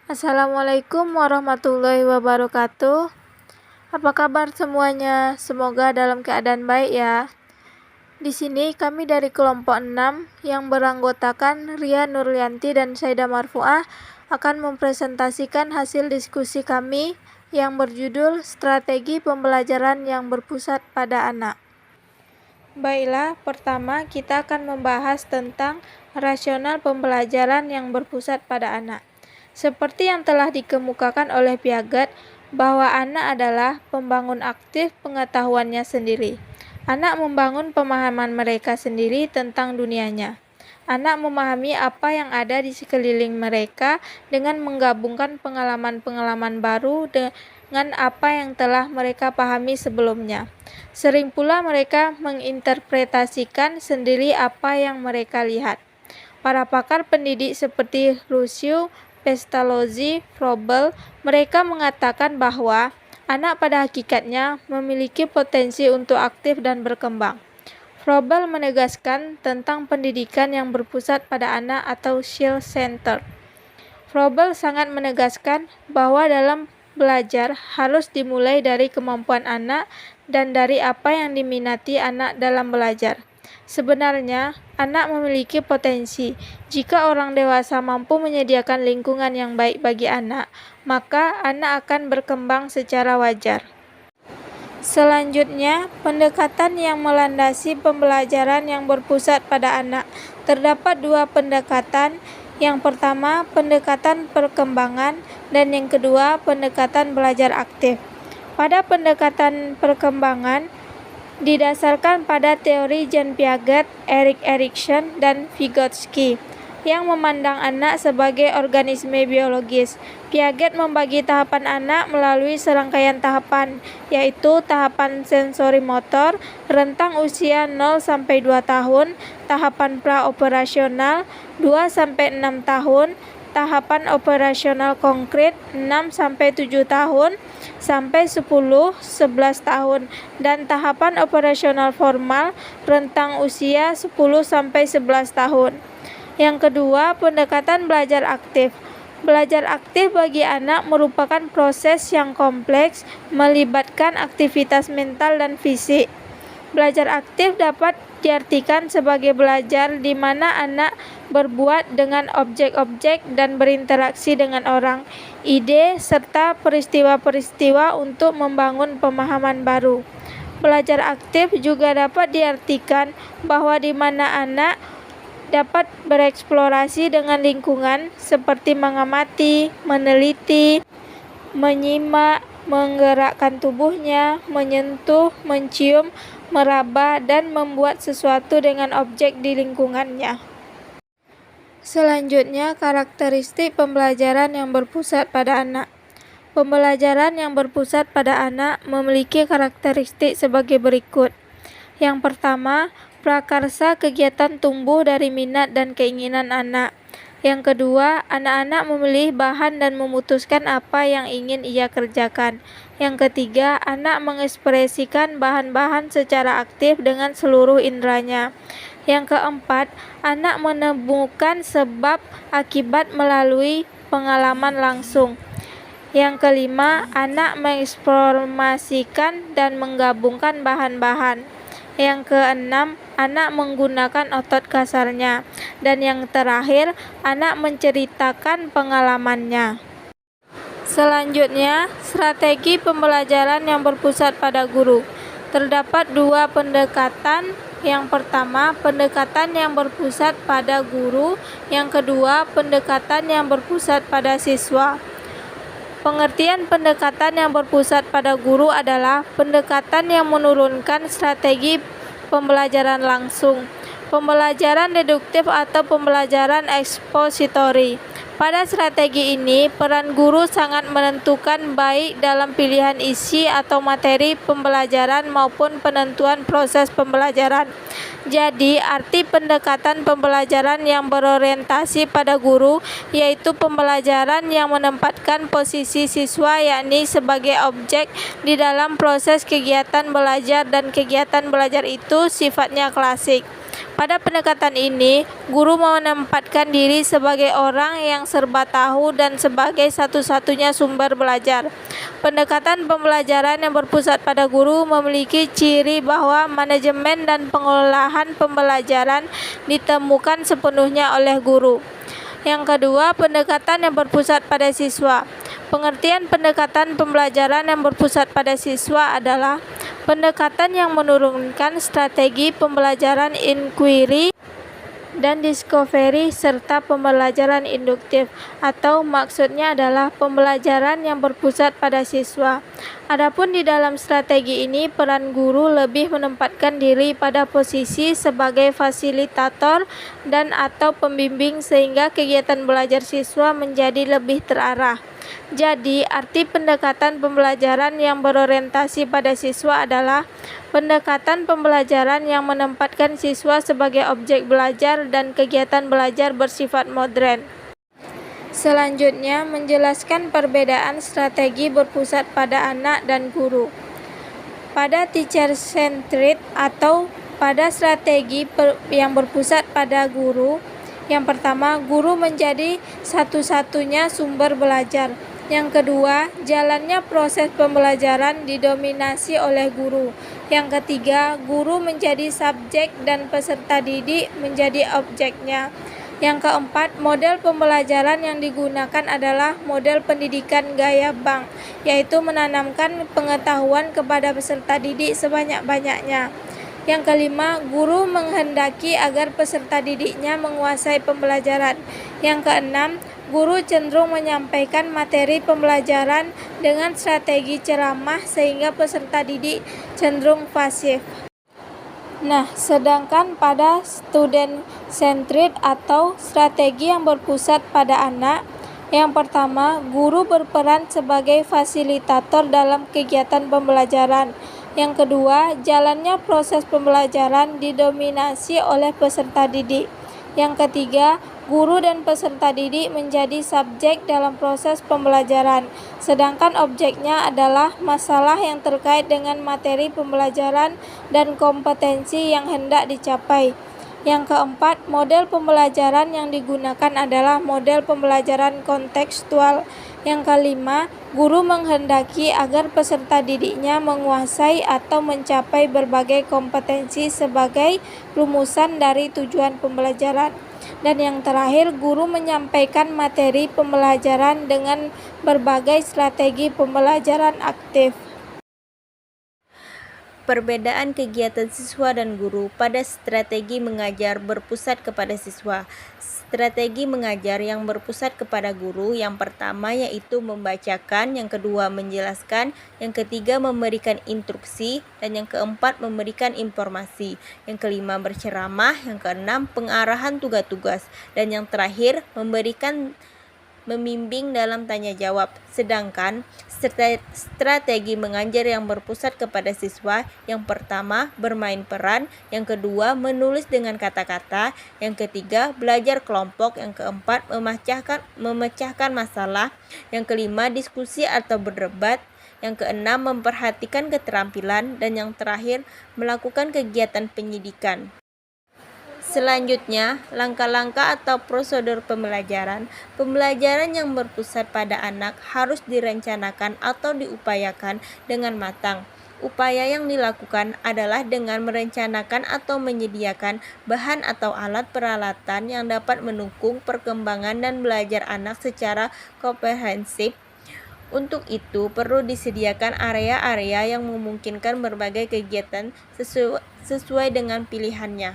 Assalamualaikum warahmatullahi wabarakatuh. Apa kabar semuanya? Semoga dalam keadaan baik ya. Di sini kami dari kelompok 6 yang beranggotakan Ria Nurlianti dan Saida Marfuah akan mempresentasikan hasil diskusi kami yang berjudul Strategi Pembelajaran yang Berpusat pada Anak. Baiklah, pertama kita akan membahas tentang rasional pembelajaran yang berpusat pada anak. Seperti yang telah dikemukakan oleh Piaget, bahwa anak adalah pembangun aktif pengetahuannya sendiri. Anak membangun pemahaman mereka sendiri tentang dunianya. Anak memahami apa yang ada di sekeliling mereka dengan menggabungkan pengalaman-pengalaman baru dengan apa yang telah mereka pahami sebelumnya. Sering pula mereka menginterpretasikan sendiri apa yang mereka lihat. Para pakar pendidik seperti Rousseau, Pestalozzi, Froebel, mereka mengatakan bahwa anak pada hakikatnya memiliki potensi untuk aktif dan berkembang. Froebel menegaskan tentang pendidikan yang berpusat pada anak atau child-centered. Froebel sangat menegaskan bahwa dalam belajar harus dimulai dari kemampuan anak dan dari apa yang diminati anak dalam belajar. Sebenarnya, anak memiliki potensi. Jika orang dewasa mampu menyediakan lingkungan yang baik bagi anak, maka anak akan berkembang secara wajar. Selanjutnya, pendekatan yang melandasi pembelajaran yang berpusat pada anak. Terdapat dua pendekatan. Yang pertama, pendekatan perkembangan, dan yang kedua, pendekatan belajar aktif. Pada pendekatan perkembangan, didasarkan pada teori Jean Piaget, Erik Erikson, dan Vygotsky yang memandang anak sebagai organisme biologis. Piaget membagi tahapan anak melalui serangkaian tahapan, yaitu tahapan sensori motor, rentang usia 0-2 tahun, tahapan pra-operasional 2-6 tahun, tahapan operasional konkret 6-7 tahun sampai 10-11 tahun, dan tahapan operasional formal rentang usia 10-11 tahun. Yang kedua, pendekatan belajar aktif. Belajar aktif bagi anak merupakan proses yang kompleks, melibatkan aktivitas mental dan fisik. Belajar aktif dapat diartikan sebagai belajar di mana anak berbuat dengan objek-objek dan berinteraksi dengan orang, ide, serta peristiwa-peristiwa untuk membangun pemahaman baru. Belajar aktif juga dapat diartikan bahwa di mana anak dapat bereksplorasi dengan lingkungan seperti mengamati, meneliti, menyimak, menggerakkan tubuhnya, menyentuh, mencium, meraba, dan membuat sesuatu dengan objek di lingkungannya. Selanjutnya, karakteristik pembelajaran yang berpusat pada anak. Pembelajaran yang berpusat pada anak memiliki karakteristik sebagai berikut. Yang pertama, prakarsa kegiatan tumbuh dari minat dan keinginan anak. Yang kedua, anak-anak memilih bahan dan memutuskan apa yang ingin ia kerjakan. Yang ketiga, anak mengekspresikan bahan-bahan secara aktif dengan seluruh inderanya. Yang keempat, anak menemukan sebab akibat melalui pengalaman langsung. Yang kelima, anak menginformasikan dan menggabungkan bahan-bahan. Yang keenam, anak menggunakan otot kasarnya. Dan yang terakhir, anak menceritakan pengalamannya. Selanjutnya, strategi pembelajaran yang berpusat pada guru. Terdapat dua pendekatan. Yang pertama, pendekatan yang berpusat pada guru. Yang kedua, pendekatan yang berpusat pada siswa. Pengertian pendekatan yang berpusat pada guru adalah pendekatan yang menurunkan strategi pembelajaran langsung, pembelajaran deduktif atau pembelajaran ekspositori. Pada strategi ini, peran guru sangat menentukan baik dalam pilihan isi atau materi pembelajaran maupun penentuan proses pembelajaran. Jadi, arti pendekatan pembelajaran yang berorientasi pada guru yaitu pembelajaran yang menempatkan posisi siswa yakni sebagai objek di dalam proses kegiatan belajar, dan kegiatan belajar itu sifatnya klasik. Pada pendekatan ini, guru menempatkan diri sebagai orang yang serba tahu dan sebagai satu-satunya sumber belajar. Pendekatan pembelajaran yang berpusat pada guru memiliki ciri bahwa manajemen dan pengelolaan pembelajaran ditemukan sepenuhnya oleh guru. Yang kedua, pendekatan yang berpusat pada siswa. Pengertian pendekatan pembelajaran yang berpusat pada siswa adalah pendekatan yang menurunkan strategi pembelajaran inquiry dan discovery serta pembelajaran induktif, atau maksudnya adalah pembelajaran yang berpusat pada siswa. Adapun di dalam strategi ini, peran guru lebih menempatkan diri pada posisi sebagai fasilitator dan atau pembimbing sehingga kegiatan belajar siswa menjadi lebih terarah. Jadi, arti pendekatan pembelajaran yang berorientasi pada siswa adalah pendekatan pembelajaran yang menempatkan siswa sebagai objek belajar dan kegiatan belajar bersifat modern. Selanjutnya, menjelaskan perbedaan strategi berpusat pada anak dan guru. Pada teacher-centered atau pada strategi yang berpusat pada guru, yang pertama, guru menjadi satu-satunya sumber belajar. Yang kedua, jalannya proses pembelajaran didominasi oleh guru. Yang ketiga, guru menjadi subjek dan peserta didik menjadi objeknya. Yang keempat, model pembelajaran yang digunakan adalah model pendidikan gaya bank, yaitu menanamkan pengetahuan kepada peserta didik sebanyak-banyaknya. Yang kelima, guru menghendaki agar peserta didiknya menguasai pembelajaran. Yang keenam, guru cenderung menyampaikan materi pembelajaran dengan strategi ceramah sehingga peserta didik cenderung pasif. Nah, sedangkan pada student-centered atau strategi yang berpusat pada anak, yang pertama, guru berperan sebagai fasilitator dalam kegiatan pembelajaran. Yang kedua, jalannya proses pembelajaran didominasi oleh peserta didik. Yang ketiga, guru dan peserta didik menjadi subjek dalam proses pembelajaran, sedangkan objeknya adalah masalah yang terkait dengan materi pembelajaran dan kompetensi yang hendak dicapai. Yang keempat, model pembelajaran yang digunakan adalah model pembelajaran kontekstual. Yang kelima, guru menghendaki agar peserta didiknya menguasai atau mencapai berbagai kompetensi sebagai rumusan dari tujuan pembelajaran. Dan yang terakhir, guru menyampaikan materi pembelajaran dengan berbagai strategi pembelajaran aktif. Perbedaan kegiatan siswa dan guru pada strategi mengajar berpusat kepada siswa. Strategi mengajar yang berpusat kepada guru yang pertama yaitu membacakan, yang kedua menjelaskan, yang ketiga memberikan instruksi, dan yang keempat memberikan informasi, yang kelima berceramah, yang keenam pengarahan tugas-tugas, dan yang terakhir membimbing dalam tanya jawab. Sedangkan strategi mengajar yang berpusat kepada siswa yang pertama bermain peran, yang kedua menulis dengan kata-kata, yang ketiga belajar kelompok, yang keempat memecahkan masalah, yang kelima diskusi atau berdebat, yang keenam memperhatikan keterampilan, dan yang terakhir melakukan kegiatan penyidikan. Selanjutnya, langkah-langkah atau prosedur pembelajaran. Pembelajaran yang berpusat pada anak harus direncanakan atau diupayakan dengan matang. Upaya yang dilakukan adalah dengan merencanakan atau menyediakan bahan atau alat peralatan yang dapat mendukung perkembangan dan belajar anak secara komprehensif. Untuk itu, perlu disediakan area-area yang memungkinkan berbagai kegiatan sesuai dengan pilihannya.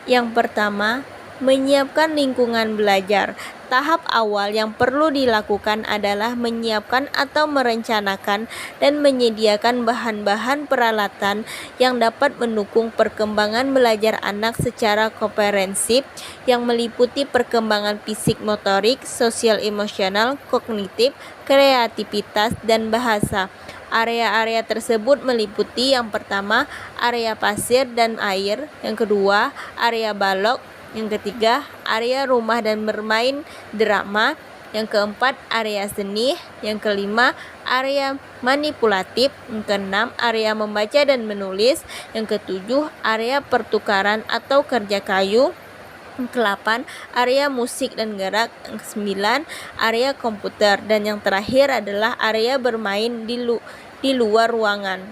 Yang pertama, menyiapkan lingkungan belajar. Tahap awal yang perlu dilakukan adalah menyiapkan atau merencanakan dan menyediakan bahan-bahan peralatan yang dapat mendukung perkembangan belajar anak secara komprehensif yang meliputi perkembangan fisik motorik, sosial emosional, kognitif, kreativitas, dan bahasa. Area-area tersebut meliputi yang pertama, area pasir dan air, yang kedua, area balok, yang ketiga, area rumah dan bermain drama, Yang keempat, area seni. Yang kelima, area manipulatif. Yang keenam, area membaca dan menulis. Yang ketujuh, area pertukaran atau kerja kayu. Yang ke-8, area musik dan gerak. Yang ke-9, area komputer. Dan yang terakhir adalah area bermain di luar ruangan.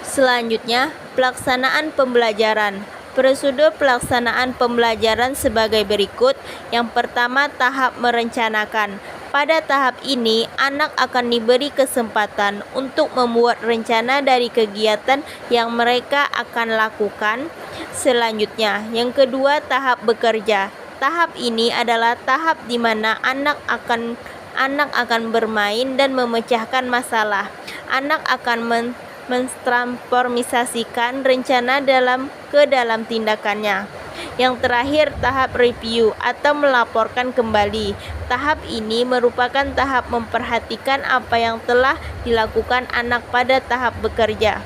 Selanjutnya, pelaksanaan pembelajaran. Prosedur pelaksanaan pembelajaran sebagai berikut. Yang pertama, tahap merencanakan. Pada tahap ini, anak akan diberi kesempatan untuk membuat rencana dari kegiatan yang mereka akan lakukan. Selanjutnya, yang kedua, tahap bekerja. Tahap ini adalah tahap di mana anak akan bermain dan memecahkan masalah. Anak akan mentransformasikan rencana ke dalam tindakannya. Yang terakhir, tahap review atau melaporkan kembali. Tahap ini merupakan tahap memperhatikan apa yang telah dilakukan anak pada tahap bekerja.